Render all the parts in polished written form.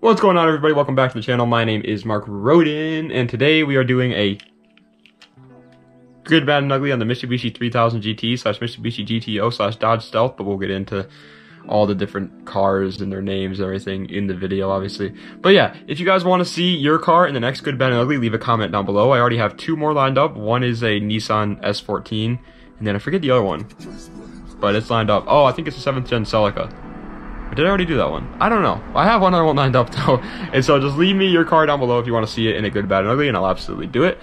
What's going on, everybody? Welcome back to the channel. My name is Mark Roden, and today we are doing a good, bad, and ugly on the Mitsubishi 3000 GT slash Mitsubishi GTO slash Dodge Stealth, but we'll get into all the different cars and their names and everything in the video, obviously. But yeah, if you guys want to see your car in the next good, bad, and ugly, leave a comment down below. I already have two more lined up. One is a Nissan S14, and then I forget the other one, but it's lined up. Oh, I think it's a 7th gen Celica. Did I already do that one? I don't know. I have one other one lined up though. And so just leave me your car down below if you want to see it in a good, bad, and ugly, and I'll absolutely do it.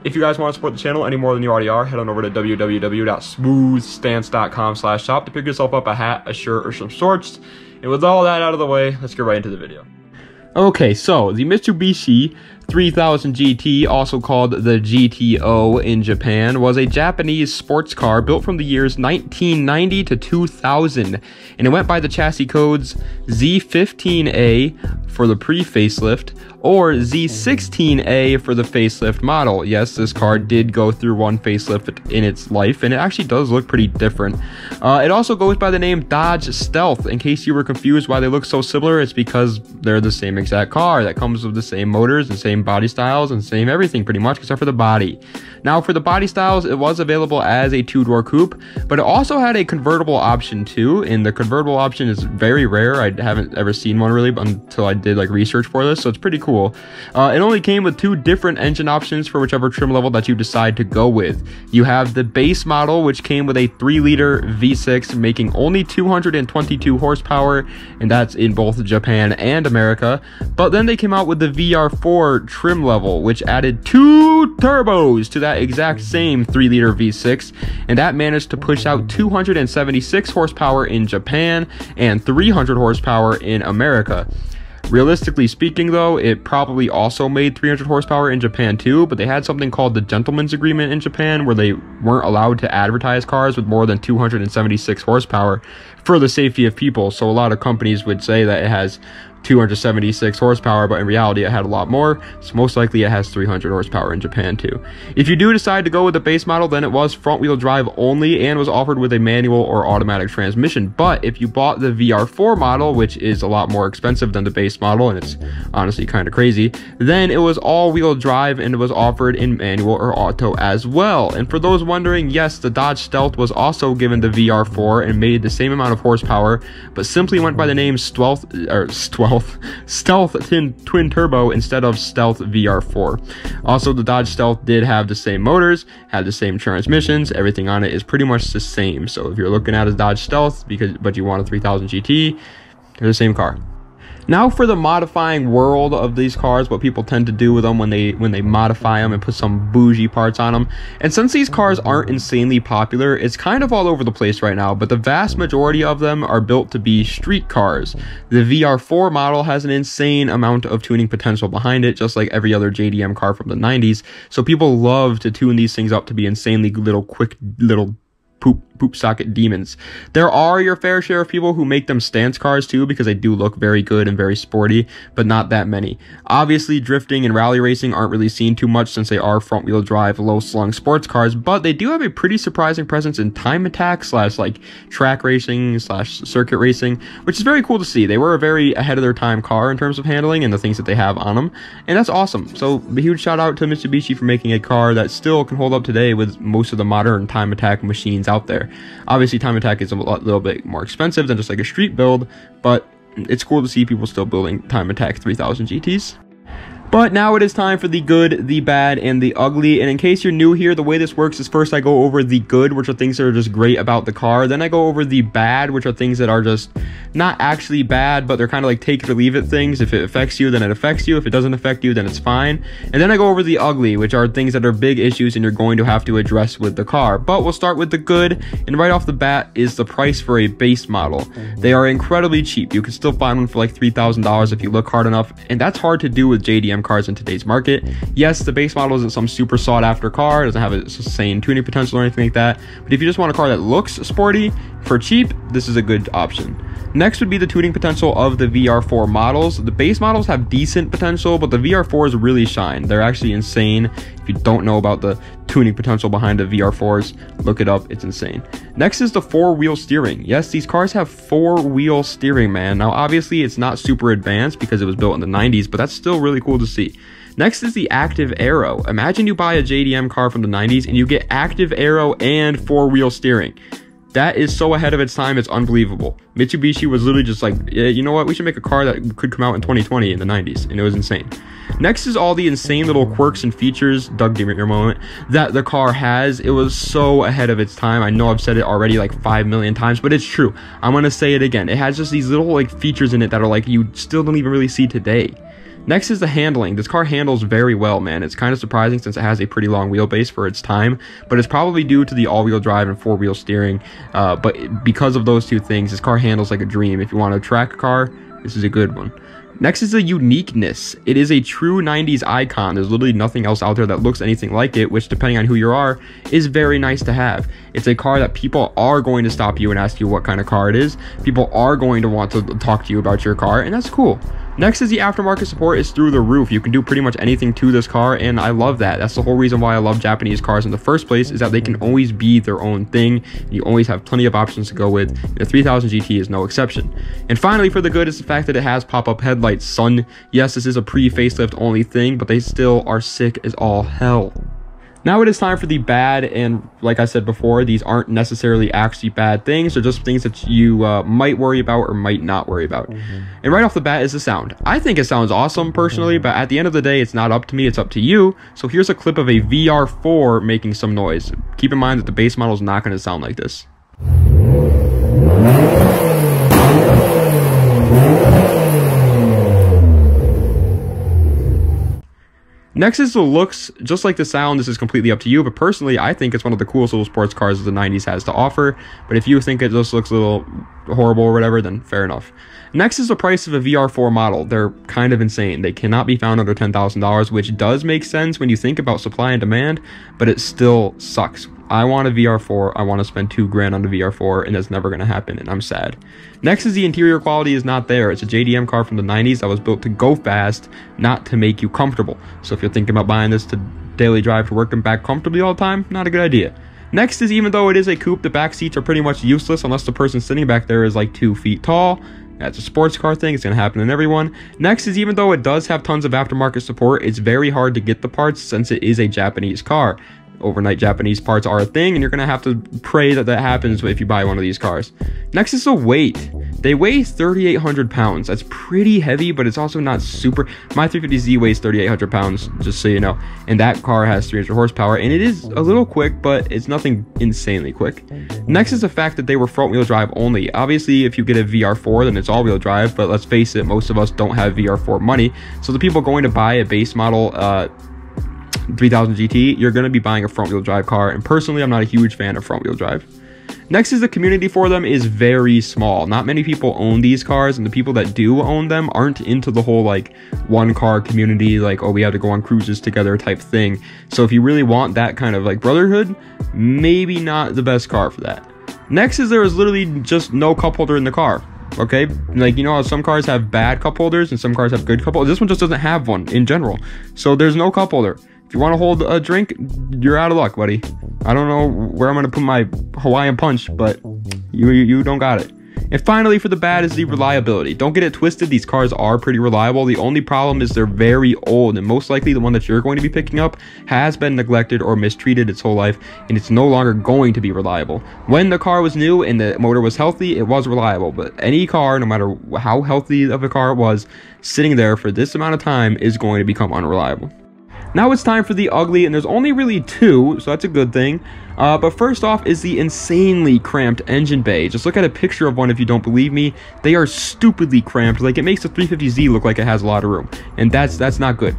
If you guys want to support the channel any more than you already are, head on over to www.smoothstance.com/shop to pick yourself up a hat, a shirt, or some shorts. And with all that out of the way, let's get right into the video. Okay, so the Mitsubishi 3000 GT, also called the GTO in Japan, was a Japanese sports car built from the years 1990 to 2000, and it went by the chassis codes Z15A for the pre-facelift or Z16A for the facelift model. Yes, this car did go through one facelift in its life, and it actually does look pretty different. It also goes by the name Dodge Stealth. In case you were confused why they look so similar, it's because they're the same exact car that comes with the same motors and same body styles and same everything pretty much except for the body. Now for the body styles, it was available as a two-door coupe, but it also had a convertible option too, and the convertible option is very rare. I haven't ever seen one really until I did like research for this, so it's pretty cool. It only came with two different engine options for whichever trim level that you decide to go with. You have the base model, which came with a 3-liter V6 making only 222 horsepower, and that's in both Japan and America. But then they came out with the VR4 trim level, which added 2 turbos to that exact same 3-liter V6, and that managed to push out 276 horsepower in Japan and 300 horsepower in America. Realistically speaking though, it probably also made 300 horsepower in Japan too, but they had something called the Gentleman's Agreement in Japan where they weren't allowed to advertise cars with more than 276 horsepower for the safety of people. So a lot of companies would say that it has 276 horsepower, but in reality it had a lot more, so most likely it has 300 horsepower in Japan too. If you do decide to go with the base model, then it was front-wheel drive only and was offered with a manual or automatic transmission. But if you bought the VR4 model, which is a lot more expensive than the base model, and it's honestly kind of crazy, then it was all-wheel drive and it was offered in manual or auto as well. And for those wondering, yes, the Dodge Stealth was also given the VR4 and made the same amount of horsepower, but simply went by the name Stealth twin turbo instead of Stealth VR4. Also, the Dodge Stealth did have the same motors, had the same transmissions, everything on it is pretty much the same. So if you're looking at a Dodge Stealth but you want a 3000 GT, they're the same car. Now for the modifying world of these cars, what people tend to do with them when they modify them and put some bougie parts on them. And since these cars aren't insanely popular, it's kind of all over the place right now, but the vast majority of them are built to be street cars. The VR4 model has an insane amount of tuning potential behind it, just like every other JDM car from the 90s. So people love to tune these things up to be insanely quick little poop socket demons. There are your fair share of people who make them stance cars too, because they do look very good and very sporty, but not that many. Obviously, drifting and rally racing aren't really seen too much since they are front-wheel drive, low-slung sports cars, but they do have a pretty surprising presence in time attack slash like track racing slash circuit racing, which is very cool to see. They were a very ahead of their time car in terms of handling and the things that they have on them, and that's awesome. So a huge shout out to Mitsubishi for making a car that still can hold up today with most of the modern time attack machines out there. Obviously, time attack is a little bit more expensive than just like a street build, but it's cool to see people still building time attack 3000 GTs. But now it is time for the good, the bad, and the ugly. And in case you're new here, the way this works is first I go over the good, which are things that are just great about the car. Then I go over the bad, which are things that are just not actually bad, but they're kind of like take it or leave it things. If it affects you, then it affects you. If it doesn't affect you, then it's fine. And then I go over the ugly, which are things that are big issues and you're going to have to address with the car. But we'll start with the good. And right off the bat is the price for a base model. They are incredibly cheap. You can still find one for like $3,000 if you look hard enough. And that's hard to do with JDM JDM cars in today's market. Yes, the base model isn't some super sought after car, it doesn't have a insane tuning potential or anything like that, but if you just want a car that looks sporty for cheap, this is a good option. Next would be the tuning potential of the VR4 models. The base models have decent potential, but the VR4s really shine. They're actually insane. If you don't know about the tuning potential behind the VR4s, look it up, it's insane. Next is the 4-wheel steering. Yes, these cars have 4-wheel steering, man. Now, obviously, it's not super advanced because it was built in the 90s, but that's still really cool to see. Next is the active aero. Imagine you buy a JDM car from the 90s and you get active aero and 4-wheel steering. That is so ahead of its time, it's unbelievable. Mitsubishi was literally just like, yeah, you know what, we should make a car that could come out in 2020 in the 90s, and it was insane. Next is all the insane little quirks and features, Doug, give me your moment, that the car has. It was so ahead of its time. I know I've said it already like 5 million times, but it's true. I'm gonna say it again. It has just these little like features in it that are like you still don't even really see today. Next is the handling. This car handles very well, man. It's kind of surprising since it has a pretty long wheelbase for its time, but it's probably due to the all-wheel drive and 4-wheel steering. But because of those two things, this car handles like a dream. If you want to track a car, this is a good one. Next is the uniqueness. It is a true 90s icon. There's literally nothing else out there that looks anything like it, which, depending on who you are, is very nice to have. It's a car that people are going to stop you and ask you what kind of car it is. People are going to want to talk to you about your car, and that's cool. Next is the aftermarket support is through the roof. You can do pretty much anything to this car, and I love that. That's the whole reason why I love Japanese cars in the first place, is that they can always be their own thing. You always have plenty of options to go with. The 3000 GT is no exception. And finally, for the good, is the fact that it has pop-up headlights, son. Yes, this is a pre-facelift only thing, but they still are sick as all hell. Now it is time for the bad, and like I said before, these aren't necessarily actually bad things. They're just things that you might worry about or might not worry about. And right off the bat is the sound. I think it sounds awesome personally, but at the end of the day, it's not up to me, it's up to you. So here's a clip of a VR4 making some noise. Keep in mind that the base model is not going to sound like this. Next is the looks. Just like the sound, this is completely up to you, but personally, I think it's one of the coolest little sports cars that the 90s has to offer. But if you think it just looks a little horrible or whatever, then fair enough. Next is the price of a VR4 model. They're kind of insane. They cannot be found under $10,000, which does make sense when you think about supply and demand, but it still sucks. I want a VR4, I want to spend $2,000 on the VR4, and that's never going to happen, and I'm sad. Next is the interior quality is not there. It's a JDM car from the 90s that was built to go fast, not to make you comfortable. So if you're thinking about buying this to daily drive to work and back comfortably all the time, not a good idea. Next is, even though it is a coupe, the back seats are pretty much useless unless the person sitting back there is like 2 feet tall. That's a sports car thing, it's going to happen in everyone. Next is, even though it does have tons of aftermarket support, it's very hard to get the parts since it is a Japanese car. Overnight Japanese parts are a thing, and you're gonna have to pray that that happens if you buy one of these cars. Next is the weight. They weigh 3,800 pounds. That's pretty heavy, but it's also not super. My 350Z weighs 3,800 pounds, just so you know, and that car has 300 horsepower, and it is a little quick, but it's nothing insanely quick. Next is the fact that they were front-wheel drive only. Obviously, if you get a VR4, then it's all-wheel drive, but let's face it, most of us don't have VR4 money, so the people going to buy a base model 3000 GT, you're going to be buying a front-wheel drive car, and personally, I'm not a huge fan of front-wheel drive. Next is the community for them is very small. Not many people own these cars, and the people that do own them aren't into the whole like one car community, like, oh, we have to go on cruises together type thing. So if you really want that kind of like brotherhood, maybe not the best car for that. Next is there is literally just no cup holder in the car. Okay, like, you know how some cars have bad cup holders and some cars have good cup holders? This one just doesn't have one in general, so there's no cup holder. If you want to hold a drink, you're out of luck, buddy. I don't know where I'm going to put my Hawaiian punch, but you don't got it. And finally, for the bad, is the reliability. Don't get it twisted, these cars are pretty reliable. The only problem is they're very old, and most likely the one that you're going to be picking up has been neglected or mistreated its whole life, and it's no longer going to be reliable. When the car was new and the motor was healthy, it was reliable, but any car, no matter how healthy of a car it was, sitting there for this amount of time is going to become unreliable. Now it's time for the ugly, and there's only really two, so that's a good thing. But first off is the insanely cramped engine bay. Just look at a picture of one if you don't believe me. They are stupidly cramped. Like, it makes the 350Z look like it has a lot of room, and that's not good.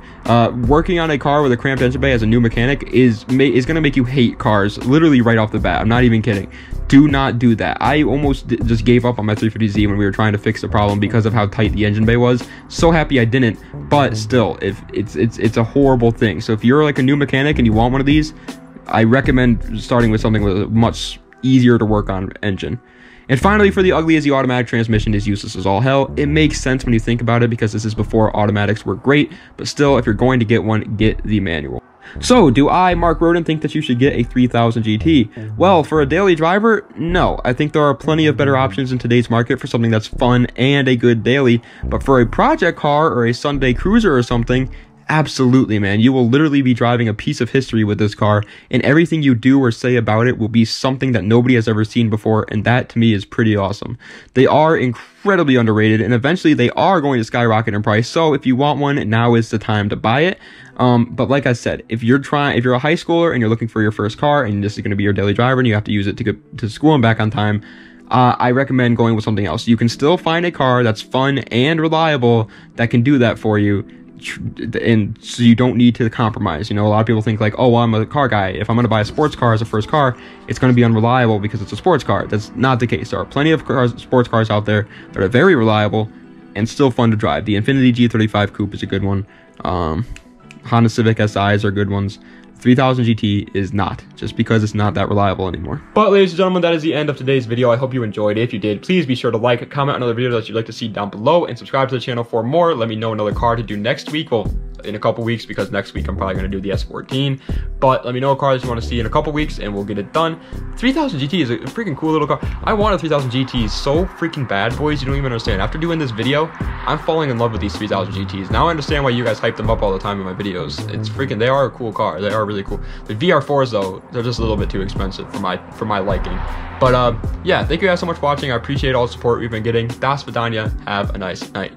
Working on a car with a cramped engine bay as a new mechanic is going to make you hate cars literally right off the bat. I'm not even kidding. Do not do that. I almost just gave up on my 350Z when we were trying to fix the problem because of how tight the engine bay was. So happy I didn't, but still, if it's a horrible thing. So if you're like a new mechanic and you want one of these, I recommend starting with something with a much easier to work on engine. And finally, for the ugly, as the automatic transmission is useless as all hell. It makes sense when you think about it because this is before automatics were great, but still, if you're going to get one, get the manual. So, do I, Mark Roden, think that you should get a 3000 GT? Well, for a daily driver, no. I think there are plenty of better options in today's market for something that's fun and a good daily, but for a project car or a Sunday cruiser or something, absolutely, man. You will literally be driving a piece of history with this car, and everything you do or say about it will be something that nobody has ever seen before, and that to me is pretty awesome. They are incredibly underrated, and eventually they are going to skyrocket in price, so if you want one, now is the time to buy it. But like I said, if you're a high schooler and you're looking for your first car, and this is going to be your daily driver and you have to use it to get to school and back on time, I recommend going with something else. You can still find a car that's fun and reliable that can do that for you, and so you don't need to compromise. You know, a lot of people think like, oh, well, I'm a car guy. If I'm going to buy a sports car as a first car, it's going to be unreliable because it's a sports car. That's not the case. There are plenty of sports cars out there that are very reliable and still fun to drive. The Infiniti G35 Coupe is a good one. Honda Civic SIs are good ones. 3000 GT is not, just because it's not that reliable anymore. But ladies and gentlemen, that is the end of today's video. I hope you enjoyed it. If you did, please be sure to like, comment on other videos that you'd like to see down below, and subscribe to the channel for more. Let me know another car to do next week. Well, in a couple weeks, because next week I'm probably going to do the S14. But let me know a car that you want to see in a couple weeks, and we'll get it done. 3000 GT is a freaking cool little car. I want a 3000 GT so freaking bad, boys. You don't even understand. After doing this video, I'm falling in love with these 3000 GTs. Now I understand why you guys hype them up all the time in my videos. It's freaking, they are a cool car. They are really cool. The VR4s though, they're just a little bit too expensive for my liking. But yeah, thank you guys so much for watching. I appreciate all the support we've been getting. Das Vidania. Have a nice night.